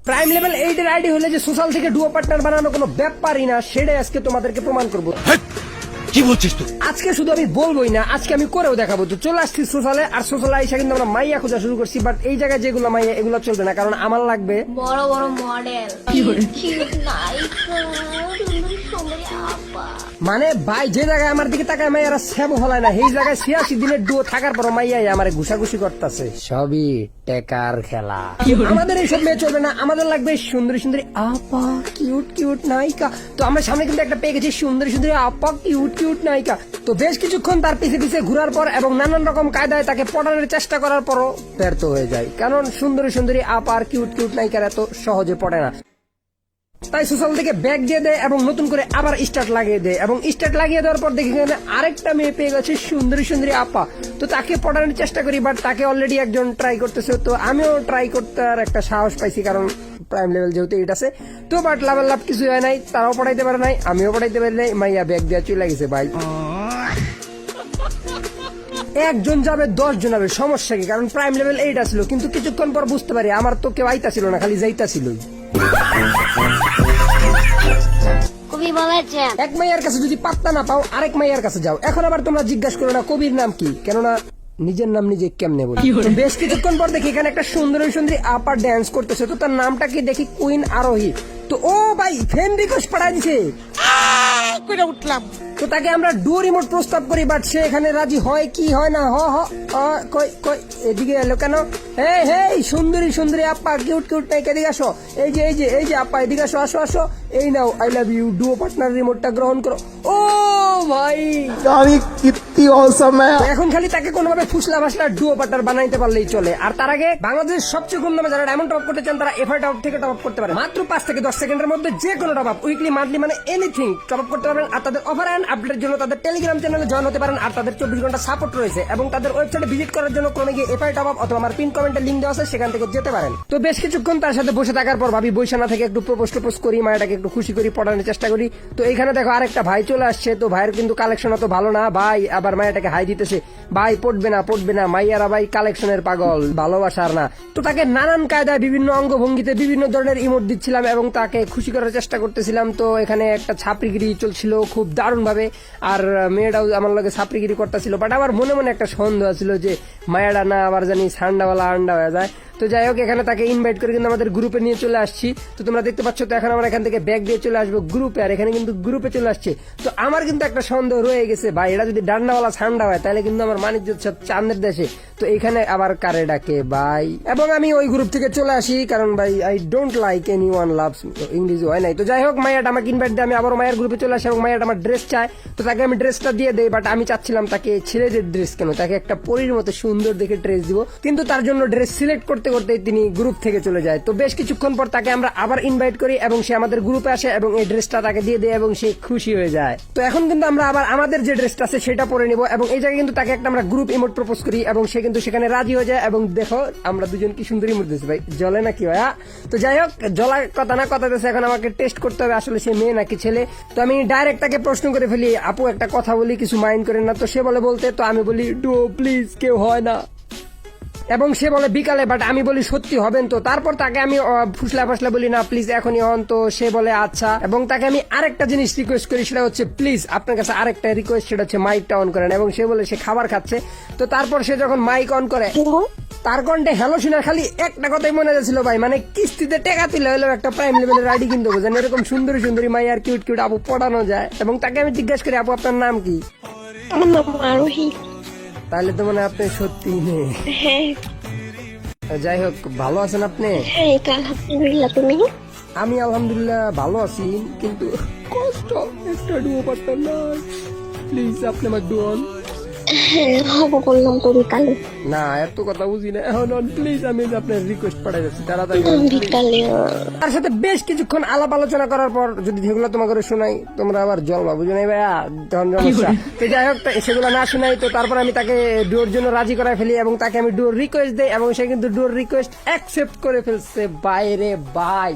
Prime level 8 এর ID হলে যে সোশ্যাল থেকে ডুও পার্টনার বানানো কোনো ব্যাপারই না, সেটাই আজকে তোমাদেরকে প্রমাণ করব। কি বলছিস তুই? আজকে শুধু আমি বলবোই না, আজকে আমি করেও দেখাবো। তো চলে আসছি সোশ্যালে, আর সোশ্যালে আইসা কিন্তু আমরা মাইয়া খোঁজা শুরু করছি। বাট এই জায়গায় যেগুলো মাইয়া, এগুলো চলবে না, কারণ আমার লাগবে বড় বড় মডেল নায়িকা সুন্দরী সুন্দরী আপা। মানে ভাই যে জায়গায় আমার দিকে তাকায় মাইয়ারা সেবো হলায় না, সেই জায়গায় 86 দিনের ডুও থাকার পর মাইয়াই আমার ঘুষাঘুষি করতেছে। সবই টেকার খেলা। আমাদের এইসব মেয়ে চলবে না, আমাদের লাগবে সুন্দরী সুন্দরী আপা, কিউট কিউট নায়িকা। তো আমরা সামনে কিন্তু একটা পেয়ে গেছি, সুন্দরী সুন্দরী আপা, কিউট কিউট নায়িকা। তো বেশ কিছুক্ষণ তার পিছে পিছে ঘুরার পর এবং নানান রকম কায়দায় তাকে পটানোর চেষ্টা করার পরও ব্যর্থ হয়ে যায়, কারণ সুন্দরী সুন্দরী আপা আর কিউট কিউট নায়িকার এত সহজে পড়ে না। তাই সোশ্যাল থেকে ব্যাগ দিয়ে দেয় এবং নতুন করে আবার স্টার্ট লাগিয়ে দেয়, এবং স্টার্ট লাগিয়ে দেওয়ার পর দেখি আরেকটা মেয়ে পেয়ে গেছে সুন্দরী সুন্দরী আপা। তো তাকে পটানোর চেষ্টা করি, বাট তাকে অলরেডি একজন ট্রাই করতেছে। তো আমিও ট্রাই করতে আর একটা সাহস পাইছি, কারণ প্রাইম লেভেল যেহেতু এইট আছে। তো বাট লাভের লাভ কিছু হয় নাই, তারাও পড়াইতে পারে নাই, আমিও পড়াইতে পারি নাই। মাইয়া ব্যাগ দেওয়া চলে গেছে ভাই। একজন যাবে 10 জন হবে, সমস্যা কি? কারণ প্রাইম লেভেল 8 আসলো, কিন্তু কিছুক্ষণ পর বুঝতে পারি আমার তো কেউ আইতা ছিল না, খালি যাইতা ছিল। কবি বলেছেন এক মাইয়ার কাছে যদি পাত্তা না পাও, আরেক মাইয়ার কাছে যাও। এখন আবার তোমরা জিজ্ঞাসা করো না কবির নাম কি, কেননা নিজের নাম নিজে কেমনে বলি। তো বেশ কিছুক্ষণ পর দেখি এখানে একটা সুন্দরী সুন্দরী আপা ড্যান্স করতেছে। তো তার নামটা কি দেখি, কুইন আরোহী। তো ও ভাই ফ্রেন্ড রিকোয়েস্ট পাঠাই দিছে, উঠলাম। তো তাকে আমরা ডুও রিমোট প্রস্তাব করি, বাট সে এখানে রাজি হয় কি হয় না। কই কই এদিকে এলো কেন? হেই সুন্দরী সুন্দরী আপা, কিউট কিউট নায়িকা, এদিকে আসো। এই যে আপা, এদিকে আসো আসো আসো। এই নাও, I love you duo partner রিমোটটা গ্রহণ করো। ও ভাই কিত্তি অসম है। তো এখন খালি তাকে কোনোভাবে ফুসলা ফাসলা ডুও পার্টনার বানাইতে পারলেই চলে। আর তার আগে বাংলাদেশের সবচেয়ে কম দামে যারা ডায়মন্ড টপ করতে চান, তারা এফআই টপ থেকে টপ করতে পারে মাত্র 5 থেকে 10 সেকেন্ডের মধ্যে। যে কোনো টপ আপ, উইকলি মান্থলি মানে এনিথিং টপ করতে পারবেন। আর তাদের অফার এন্ড আপডেটের জন্য তাদের টেলিগ্রাম চ্যানেলে জয়েন হতে পারেন। আর তাদের 24 ঘন্টা সাপোর্ট রয়েছে, এবং তাদের ওয়েবসাইটে ভিজিট করার জন্য ক্রমে গিয়ে এফআই টপ আপ অথবা আমার পিন কমেন্টে লিংক দেওয়া আছে, সেখান থেকে যেতে পারেন। তো বেশ কিছুক্ষণ তার সাথে বসে থাকার পর ভাবি বৈশা না থেকে একটু প্রপোজ করি, মায়াটাকে একটু খুশি করি, পড়ানোর চেষ্টা করি। তো এইখানে দেখো আরেকটা ভাই চলে আসছে। তো ভাইয়ের কিন্তু কালেকশন অত ভালো না, ভাই আবার মায়াটাকে হাই দিতেছে। ভাই পড়বে না, মাইয়ারা ভাই কালেকশনের পাগল, ভালোবাসার না। তো তাকে নানান কায়দায় বিভিন্ন অঙ্গভঙ্গিতে বিভিন্ন ধরনের ইমোট দিচ্ছিলাম এবং তাকে খুশি করার চেষ্টা করতেছিলাম। তো এখানে একটা ছাপড়িগিরি চলছিল খুব দারুণ ভাবে, আর মেয়েটাও আমার লগে ছাপড়িগিরি করতেছিল। বাট আমার মনে মনে একটা সন্দেহ ছিল যে মায়াটা না আবার জানি সান্ডাওয়ালা আন্ডা হয়ে যায়। তো যাই হোক, এখানে তাকে ইনভাইট করে কিন্তু আমাদের গ্রুপে নিয়ে চলে আসছি। তো তোমরা দেখতে পাচ্ছ, তো এখন আমরা এখান থেকে ব্যাগ দিয়ে চলে আসবো গ্রুপে, আর এখানে কিন্তু গ্রুপে চলে আসছে। তো আমার কিন্তু একটা সন্দেহ রয়ে গেছে, ভাই এটা যদি ডান্ডাওয়ালা সান্ডা হয় তাহলে কিন্তু আমার বাণিজ্য সব চাঁদের দেশে। তো এখানে আবার কারে ডাকে ভাই, এবং আমি ওই গ্রুপ থেকে চলে আসি, কারণ ভাই I don't like any one loves me. ইংরেজি হয় নাই। তো যাই হোক, মায়াটা আমাকে ইনভাইট দিয়ে আমি আবার মায়ের গ্রুপে চলে আসি, এবং মায়াটা আমার ড্রেস চায়। তো তাকে আমি ড্রেসটা দিয়ে দেই, বাট আমি চাচ্ছিলাম তাকে ছেলেদের ড্রেস কেন, তাকে একটা পরীর মতো সুন্দর দেখে ড্রেস দিব। কিন্তু তার জন্য ড্রেস সিলেক্ট করতে করতে তিনি গ্রুপ থেকে চলে যায়। তো বেশ কিছুক্ষণ পর তাকে আমরা আবার ইনভাইট করি এবং সে আমাদের গ্রুপে আসে এবং এই ড্রেসটা তাকে দিয়ে দেয় এবং সে খুশি হয়ে যায়। তো এখন কিন্তু আমরা আবার আমাদের যে ড্রেসটা আছে সেটা পরে নিব, এবং এই জায়গায় কিন্তু তাকে একটা আমরা গ্রুপ ইমোট প্রপোজ করি, এবং সে কিন্তু সেখানে রাজি হয়ে যায়। এবং দেখো আমরা দুজন কি সুন্দর ইমোট দিয়েছি ভাই, জ্বলে নাকি ভাইয়া? তো যাই হোক, জ্বলা কথা না কথা দিয়েছে, এখন আমাকে টেস্ট করতে হবে আসলে সে মেয়ে নাকি ছেলে। তো আমি ডাইরেক্ট তাকে প্রশ্ন করে ফেলি, আপু একটা কথা বলি, কিছু মাইন্ড করেন না? তো সে বলতে, তো আমি বলি ডুও প্লিজ, কেউ হয় না। এবং সে বলে বিকালে, বাট আমি বলি সত্যি হবেন তো? তারপর তাকে আমি ফুসলা ফাসলা বলি না প্লিজ এখনই হন। তো সে বলে আচ্ছা, এবং তাকে আমি আরেকটা জিনিস রিকোয়েস্ট করি, সেটা হচ্ছে প্লিজ আপনার কাছে আরেকটা রিকোয়েস্ট, সেটা হচ্ছে মাইকটা অন করেন। এবং সে বলে সে খাবার খাচ্ছে। তো তারপর সে যখন মাইক অন করে, তার কণ্ঠে হ্যালো শোনা খালি একটা কথাই মনে যাচ্ছিল ভাই, মানে কিস্তিতে টেকা তুলে হলো একটা প্রাইম লেভেলের আইডি কিনতে হবে, যেন এরকম সুন্দরী সুন্দরী মাই আর কিউট কিউট আপু পড়ানো যায়। এবং তাকে আমি জিজ্ঞাসা করি, আপু আপনার নাম কি? আমার নাম আরোহী। তাহলে তো মানে আপনি সত্যি নেই। হ্যাঁ যাই হোক, ভালো আছেন আপনি? হ্যাঁ, এটা আলহামদুলিল্লাহ। তুমি? আমি আলহামদুলিল্লাহ ভালো আছি, কিন্তু কষ্ট একটা ডুও পার্টনার না। প্লিজ আপনি আমার ডুয়ন। হ্যাঁ হবো বললাম তো বিকালে। না এত কথা বুঝি না এখন, প্লিজ আমি আপনার রিকোয়েস্ট পাঠাই যাচ্ছি তাড়াতাড়ি। বিকালে তার সাথে বেশ কিছুক্ষণ আলাপ আলোচনা করার পর যদি সেগুলো তোমাকে শোনাই, তোমরা আবার জলবা বুঝো নাই ভাইয়া, তখন সমস্যা। তো যাই হোক, সেগুলো না শোনাই, তো তারপর আমি তাকে ডুয়োর জন্য রাজি করাই ফেলি, এবং তাকে আমি ডুয়োর রিকোয়েস্ট দেই, এবং সে কিন্তু ডুয়োর রিকোয়েস্ট অ্যাকসেপ্ট করে ফেলছে। বাইরে ভাই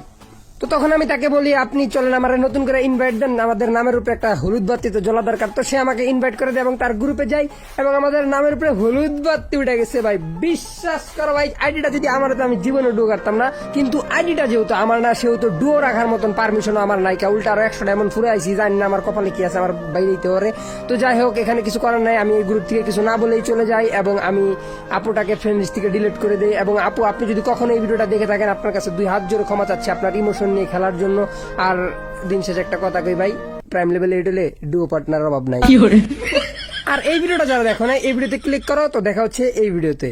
তো তখন আমি তাকে বলি আপনি চলেন আমার নতুন করে ইনভাইট দেন, আমাদের নামের উপরে একটা হলুদ বাতি তো জ্বলা দরকার। তো সে আমাকে ইনভাইট করে দেয় এবং তার গ্রুপে যাই এবং আমাদের নামের উপরে হলুদ বাতি উঠে গেছে ভাই। বিশ্বাস করো ভাই, আইডিটা যদি আমার হতো আমি জীবনে ডুও কাটতাম না, কিন্তু আইডিটা যেহেতু আমার না সেহেতু ডুও রাখার মতন পারমিশনও আমার নাই। উল্টা আরো 100 ডায়মন্ড ফুরে আইছি, জানি না আমার কপালে কি আছে, আমার বাইরে দিতে পারে। তো যাই হোক, এখানে কিছু করার নাই, আমি এই গ্রুপ থেকে কিছু না বলেই চলে যাই এবং আমি আপুটাকে ফ্রেন্ড লিস্ট থেকে ডিলিট করে দেই। এবং আপু, আপনি যদি কখনো এই ভিডিওটা দেখে থাকেন, আপনার কাছে 2 হাত জোরে ক্ষমা চাচ্ছি আপনার ইমোশন নিয়ে খেলার জন্য। আর দিন শেষে একটা কথা কই ভাই, প্রাইম লেভেলে এটলে ডুও পার্টনার অভাব নাই। আর এই ভিডিওটা যারা দেখো না, এই ভিডিওতে ক্লিক করো। তো দেখা হচ্ছে এই ভিডিওতে।